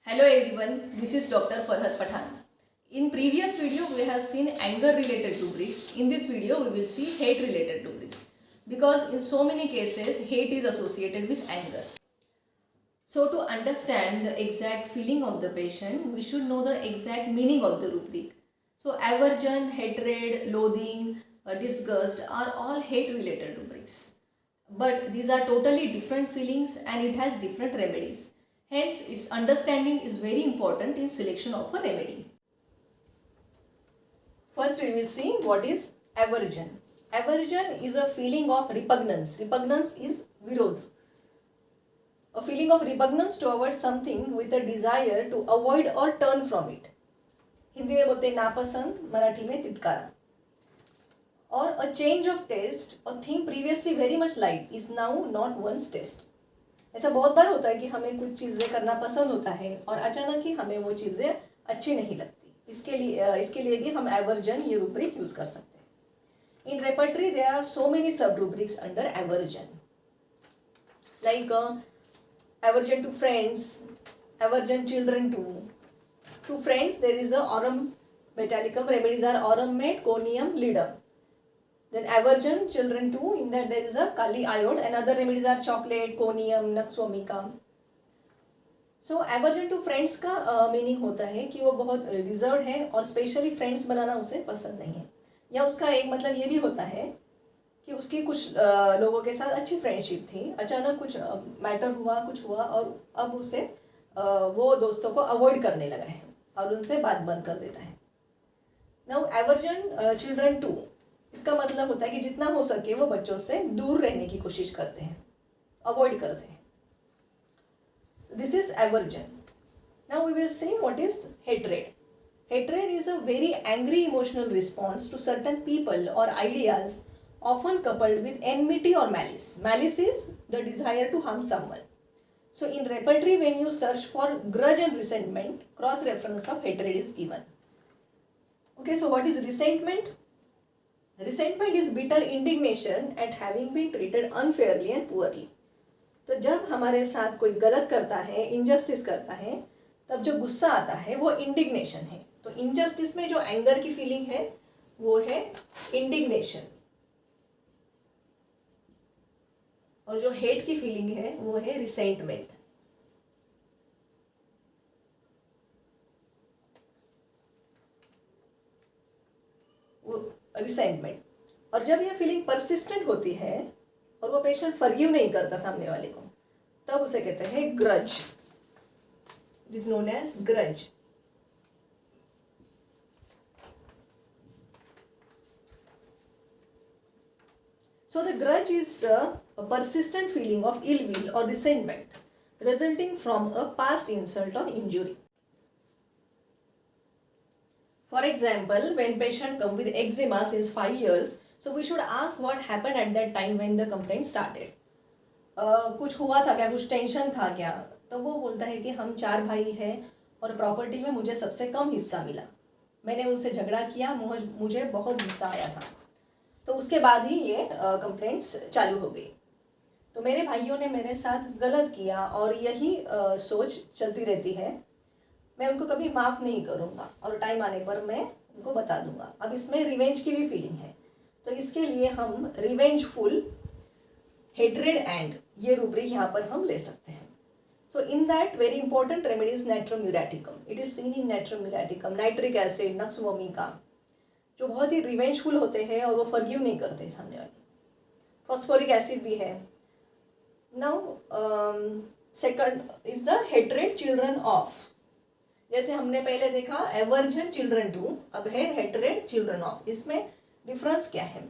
Hello everyone, this is Dr. Farhat Pathan. In previous video we have seen anger related rubrics. In this video we will see hate related rubrics because in so many cases hate is associated with anger. So to understand the exact feeling of the patient, we should know the exact meaning of the rubric. So aversion, hatred, loathing, disgust are all hate related rubrics. But these are totally different feelings and it has different remedies. Hence, its understanding is very important in selection of a remedy. First, we will see what is aversion. Aversion is a feeling of repugnance. Repugnance is virodh. A feeling of repugnance towards something with a desire to avoid or turn from it. Hindi में बोलते हैं नापसंद, मराठी में तिटकारा. Or a change of taste, a thing previously very much liked is now not one's taste. ऐसा बहुत बार होता है कि हमें कुछ चीज़ें करना पसंद होता है और अचानक ही हमें वो चीज़ें अच्छी नहीं लगती. इसके लिए भी हम एवर्जन ये रूब्रिक यूज़ कर सकते हैं. In repertory there are so many sub rubrics under aversion, like aversion to friends, aversion children to friends there is a aurum metallicum, remedies are aurum met, conium, ledum. Then aversion children too, in that there is a kali iode, and other remedies are chocolate, conium, nux vomica. So aversion to friends का meaning होता है कि वो बहुत reserve है और specially friends बनाना उसे पसंद नहीं है. या उसका एक मतलब ये भी होता है कि उसकी कुछ लोगों के साथ अच्छी फ्रेंडशिप थी, अचानक कुछ मैटर हुआ, कुछ हुआ और अब उसे वो दोस्तों को अवॉइड करने लगा है और उनसे बात बंद कर देता है. नाउ एवर्जन चिल्ड्रन टू, इसका मतलब होता है कि जितना हो सके वो बच्चों से दूर रहने की कोशिश करते हैं, अवॉइड करते हैं. This is aversion. Now we will see what is hatred. Hatred is a very angry emotional response to certain people और ideas, often coupled with enmity और malice. Malice is the desire to harm someone. So in repertory, when you search for grudge and resentment, cross reference of hatred is given. Okay, so what is resentment? Resentment is bitter indignation at having been treated unfairly and poorly. तो जब हमारे साथ कोई गलत करता है, injustice करता है, तब जो गुस्सा आता है वो इंडिग्नेशन है. तो इनजस्टिस में जो एंगर की फीलिंग है वो है इंडिग्नेशन, और जो हेट की फीलिंग है वो है रिसेंटमेंट. रिसेंटमेंट. और जब ये फीलिंग परसिस्टेंट होती है और वो पेशेंट फॉरगिव नहीं करता सामने वाले को, तब उसे कहते हैं grudge. It is known as grudge. So the grudge is a persistent feeling of ill will or resentment resulting from a past insult or injury. For example, when patient come with eczema since 5 years, so we should ask what happened at that time when the complaint started. कुछ हुआ था क्या, कुछ tension था क्या? तो वो बोलता है कि हम 4 भाई हैं और प्रॉपर्टी में मुझे सबसे कम हिस्सा मिला, मैंने उनसे झगड़ा किया, मुझे बहुत गुस्सा आया था. तो उसके बाद ही ये कंप्लेंट्स चालू हो गई. तो मेरे भाइयों ने मेरे साथ गलत किया और यही सोच चलती रहती है, मैं उनको कभी माफ़ नहीं करूँगा और टाइम आने पर मैं उनको बता दूँगा. अब इसमें रिवेंज की भी फीलिंग है, तो इसके लिए हम रिवेंजफुल, हेट्रेड एंड ये रूब्रिक यहाँ पर हम ले सकते हैं. So in that very important remedy is natrum muriaticum. It is seen in natrum muriaticum, nitric acid, nux vomica, जो बहुत ही रिवेंजफुल होते हैं और वो फॉरगिव नहीं करते सामने वाले. फॉस्फोरिक एसिड भी है. Now second is the hatred children of. जैसे हमने पहले देखा एवर्जन चिल्ड्रन टू, अब है हेट्रेड चिल्ड्रन ऑफ. इसमें डिफरेंस क्या है?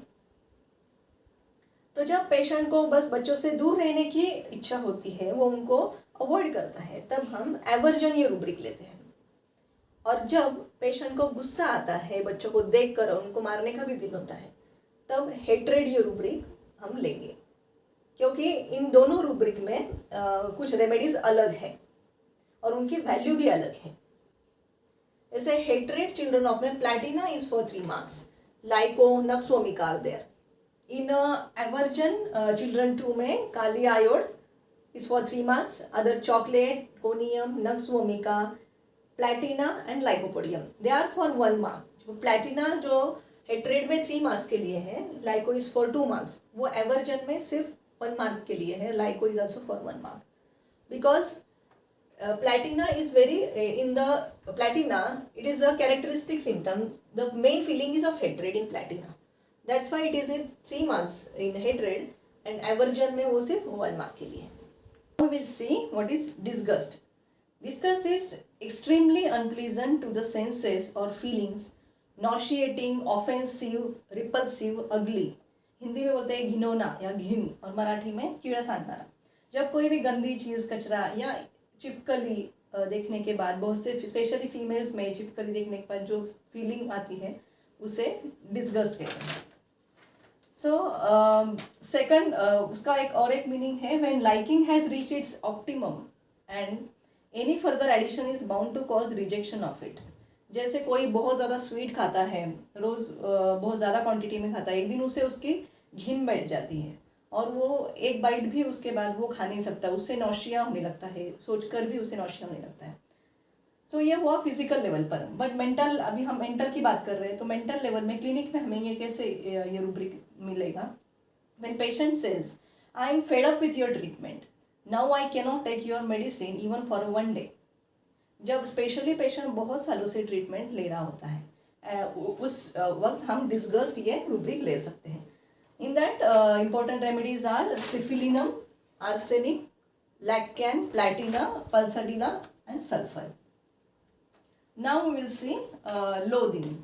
तो जब पेशेंट को बस बच्चों से दूर रहने की इच्छा होती है, वो उनको अवॉइड करता है, तब हम एवर्जन ये रूब्रिक लेते हैं. और जब पेशेंट को गुस्सा आता है, बच्चों को देखकर उनको मारने का भी दिल होता है, तब हेट्रेड ये रूब्रिक हम लेंगे, क्योंकि इन दोनों रूब्रिक में कुछ रेमेडीज अलग है और उनकी वैल्यू भी अलग है. जैसे हेट्रेड चिल्ड्रन ऑफ में platina is for 3 marks, lyco, nux vomica are there. In aversion children 2 में kali iod, is for 3 marks. Other chocolate, conium, nux vomica, platina and lycopodium, they are for 1 mark. जो platina जो hatred में 3 marks के लिए है, lyco is for 2 marks. वो aversion में सिर्फ 1 मार्क के लिए है. Lyco is also for 1 mark because platina is very in the platina it is a characteristic symptom. The main feeling is of hatred in platina. That's why it is in 3 marks in hatred and aversion में वो सिर्फ 1 mark के लिए. We will see what is disgust. Disgust is extremely unpleasant to the senses or feelings, nauseating, offensive, repulsive, ugly. Hindi में बोलते हैं घिनौना या घिन और मराठी में कीड़ा सानदारा. जब कोई भी गंदी चीज़, कचरा या चिपकली देखने के बाद, बहुत से स्पेशली फीमेल्स में चिपकली देखने के बाद जो फीलिंग आती है उसे डिस्गस्ट कहते हैं. सो सेकंड उसका एक मीनिंग है when liking has reach its optimum and any further addition is bound to cause rejection of it. जैसे कोई बहुत ज़्यादा स्वीट खाता है, रोज़ बहुत ज़्यादा क्वांटिटी में खाता है, एक दिन उसे उसकी घिन बैठ जाती है और वो एक बाइट भी उसके बाद वो खा नहीं सकता, उससे नौशिया होने लगता है, सोचकर भी उसे नौशिया होने लगता है. सो ये हुआ फिजिकल लेवल पर. बट मेंटल, अभी हम मेंटल की बात कर रहे हैं, तो मेंटल लेवल में क्लिनिक में हमें ये कैसे ये रूब्रिक मिलेगा. When patient says I am fed up with your treatment, now I can not take your medicine even for 1 day. जब स्पेशली पेशेंट बहुत सालों से ट्रीटमेंट ले रहा होता है, उस वक्त हम डिस्गस्ट ये रूब्रिक ले सकते हैं. In that, important remedies are syphilinum, arsenic, laccan, platina, pulsatilla and sulfur. Now we will see loathing.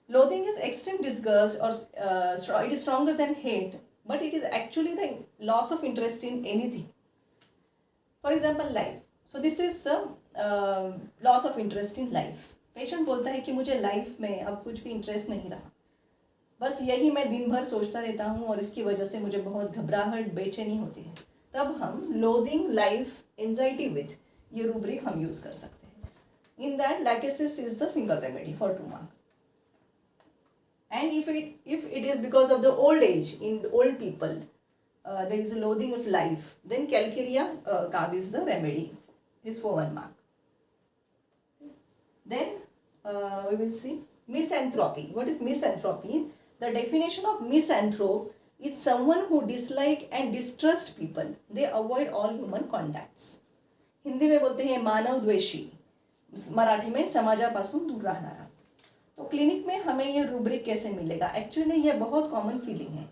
Loathing is extreme disgust or it is stronger than hate, but it is actually the loss of interest in anything. For example, life. So this is loss of interest in life. Patient बोलता है कि मुझे life में अब कुछ भी interest नहीं रहा, बस यही मैं दिन भर सोचता रहता हूँ और इसकी वजह से मुझे बहुत घबराहट, बेचैनी होती है. तब हम लोदिंग लाइफ एंजाइटी विथ ये रूब्रिक हम यूज़ कर सकते हैं. In that lachesis is the single remedy for 2 mark. And if it is because of the old age in old people there is a loathing of life, then calcarea carb is the remedy. It is for 1 mark. Then we will see misanthropy. What is misanthropy? The definition of misanthrope is someone who dislike and distrust people. They avoid all human contacts. Hindi में बोलते हैं मानव द्वेषी, मराठी में समाजापासून दूर राहणारा. तो clinic में हमें ये रूब्रिक कैसे मिलेगा? एक्चुअली ये बहुत कॉमन फीलिंग है,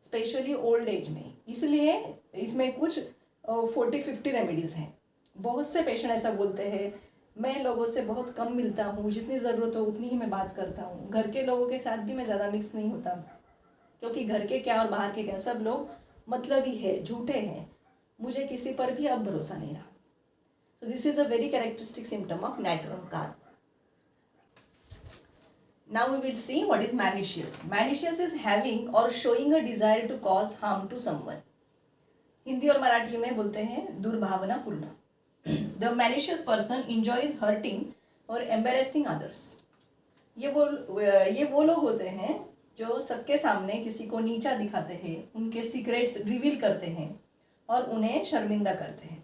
स्पेशली ओल्ड एज में. इसलिए इसमें कुछ 40-50 रेमेडीज़ हैं. बहुत से पेशेंट ऐसा बोलते हैं मैं लोगों से बहुत कम मिलता हूँ, जितनी ज़रूरत हो उतनी ही मैं बात करता हूँ, घर के लोगों के साथ भी मैं ज़्यादा मिक्स नहीं होता, क्योंकि घर के क्या और बाहर के क्या सब लोग मतलबी है, झूठे हैं, मुझे किसी पर भी अब भरोसा नहीं रहा. So this is a very characteristic symptom of natrum carb. Now we will see what is malicious. Malicious is having और showing a desire to cause harm to someone. Hindi और मराठी में बोलते हैं दुर्भावनापूर्ण. The malicious person enjoys hurting or embarrassing others. ये वो लोग होते हैं जो सबके सामने किसी को नीचा दिखाते हैं, उनके सीक्रेट्स रिवील करते हैं और उन्हें शर्मिंदा करते हैं.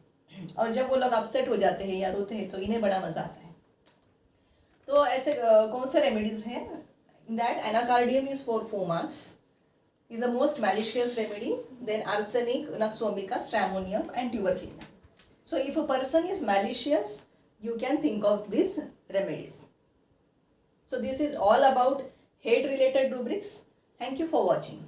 और जब वो लोग अपसेट हो जाते हैं या रोते हैं तो इन्हें बड़ा मज़ा आता है. तो ऐसे कौन से रेमेडीज़ हैं? In that anacardium is for 4 marks, is the most malicious remedy. Then arsenic, nux vomica, stramonium and tuberculina. So if a person is malicious, you can think of these remedies. So this is all about hate related rubrics. Thank you for watching.